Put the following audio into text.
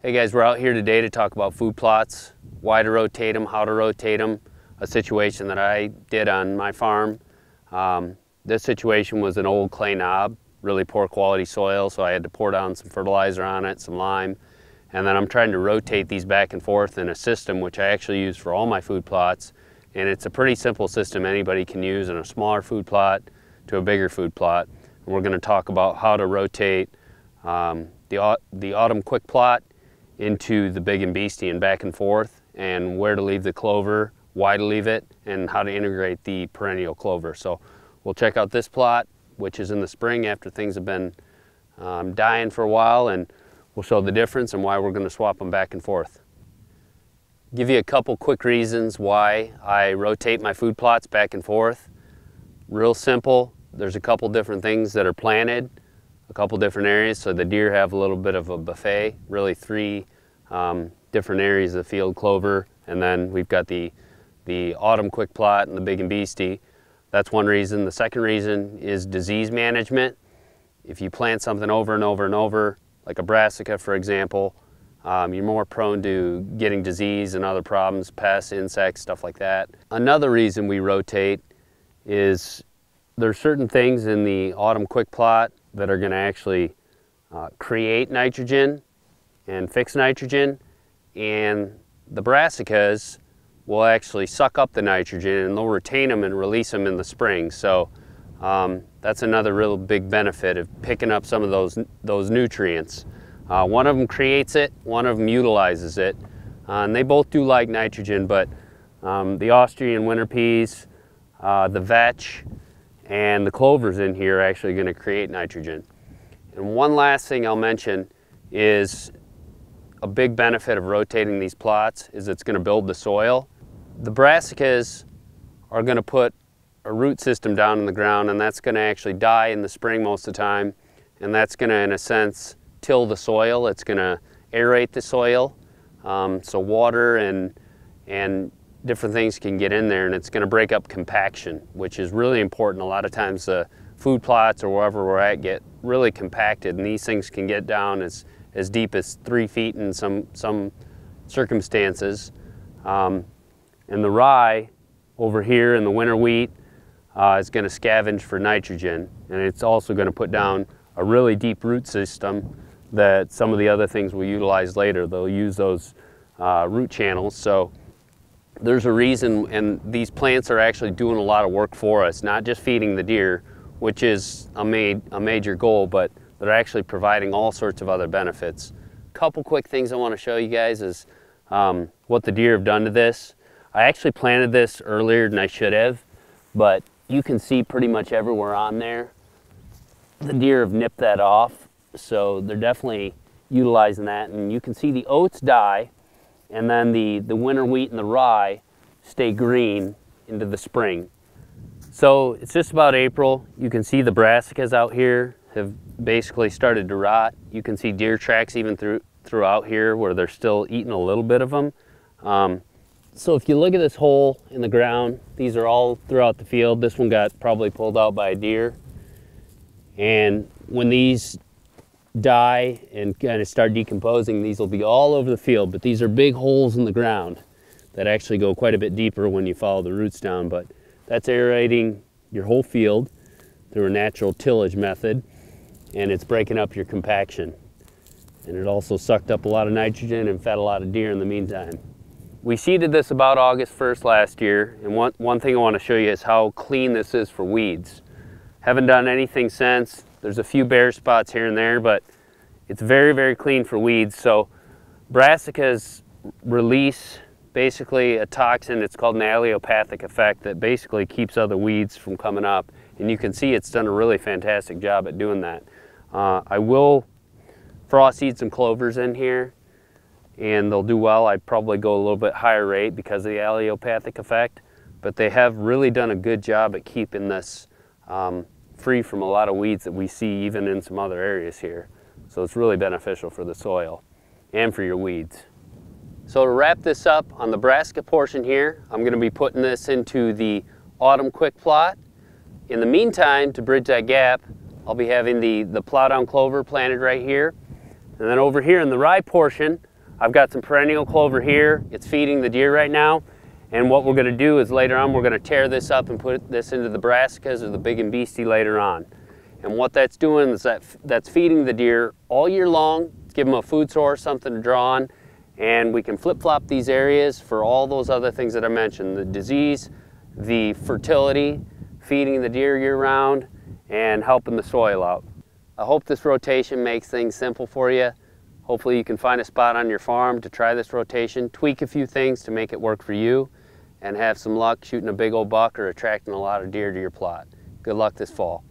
Hey guys, we're out here today to talk about food plots, why to rotate them, how to rotate them, a situation that I did on my farm. This situation was an old clay knob, really poor quality soil, so I had to pour down some fertilizer on it, some lime, and then I'm trying to rotate these back and forth in a system which I actually use for all my food plots, and it's a pretty simple system anybody can use in a smaller food plot to a bigger food plot. And we're going to talk about how to rotate the autumn quick plot into the big and beastie and back and forth, and where to leave the clover, why to leave it, and how to integrate the perennial clover. So we'll check out this plot, which is in the spring after things have been dying for a while, and we'll show the difference and why we're going to swap them back and forth. Give you a couple quick reasons why I rotate my food plots back and forth. Real simple. There's a couple different things that are planted, a couple different areas, so the deer have a little bit of a buffet, really three different areas of the field clover, and then we've got the autumn quick plot and the big and beastie. That's one reason. The second reason is disease management. If you plant something over and over and over, like a brassica for example, you're more prone to getting disease and other problems, pests, insects, stuff like that. Another reason we rotate is there's certain things in the autumn quick plot that are going to actually create nitrogen and fix nitrogen, and the brassicas will actually suck up the nitrogen and they'll retain them and release them in the spring. So that's another real big benefit of picking up some of those nutrients. One of them creates it, one of them utilizes it, and they both do like nitrogen, but the Austrian winter peas, the vetch, and the clovers in here are actually going to create nitrogen. And one last thing I'll mention is a big benefit of rotating these plots is it's going to build the soil. The brassicas are going to put a root system down in the ground, and that's going to actually die in the spring most of the time, and that's going to, in a sense, till the soil. It's going to aerate the soil, so water and different things can get in there, and it's going to break up compaction, which is really important. A lot of times the food plots or wherever we're at get really compacted, and these things can get down as deep as 3 feet in some circumstances. And the rye over here in the winter wheat is going to scavenge for nitrogen, and it's also going to put down a really deep root system that some of the other things will utilize later. They'll use those root channels. So there's a reason, and these plants are actually doing a lot of work for us, not just feeding the deer, which is a major goal, but they're actually providing all sorts of other benefits. A couple quick things I want to show you guys is what the deer have done to this. I actually planted this earlier than I should have, but you can see pretty much everywhere on there the deer have nipped that off, so they're definitely utilizing that. And you can see the oats die, and then the winter wheat and the rye stay green into the spring. So it's just about April. You can see the brassicas out here have basically started to rot. You can see deer tracks even throughout here where they're still eating a little bit of them. So if you look at this hole in the ground, these are all throughout the field. This one got probably pulled out by a deer. And when these die and kind of start decomposing, these will be all over the field, but these are big holes in the ground that actually go quite a bit deeper when you follow the roots down. But that's aerating your whole field through a natural tillage method, and it's breaking up your compaction. And it also sucked up a lot of nitrogen and fed a lot of deer in the meantime. We seeded this about August 1st last year, and one thing I want to show you is how clean this is for weeds. Haven't done anything since. There's a few bare spots here and there, but it's very, very clean for weeds. So brassicas release basically a toxin. It's called an allelopathic effect that basically keeps other weeds from coming up. And you can see it's done a really fantastic job at doing that. I will frost seed some clovers in here, and they'll do well. I'd probably go a little bit higher rate because of the allelopathic effect, but they have really done a good job at keeping this free from a lot of weeds that we see even in some other areas here. So it's really beneficial for the soil and for your weeds. So to wrap this up on the brassica portion here, I'm going to be putting this into the autumn quick plot. In the meantime, to bridge that gap, I'll be having the Plow Down Clover planted right here. And then over here in the rye portion, I've got some perennial clover here. It's feeding the deer right now. And what we're going to do is later on we're going to tear this up and put this into the brassicas or the big and beastie later on. And what that's doing is that's feeding the deer all year long. Give them a food source, something to draw on, and we can flip-flop these areas for all those other things that I mentioned, the disease, the fertility, feeding the deer year-round, and helping the soil out. I hope this rotation makes things simple for you. Hopefully you can find a spot on your farm to try this rotation, tweak a few things to make it work for you, and have some luck shooting a big old buck or attracting a lot of deer to your plot. Good luck this fall.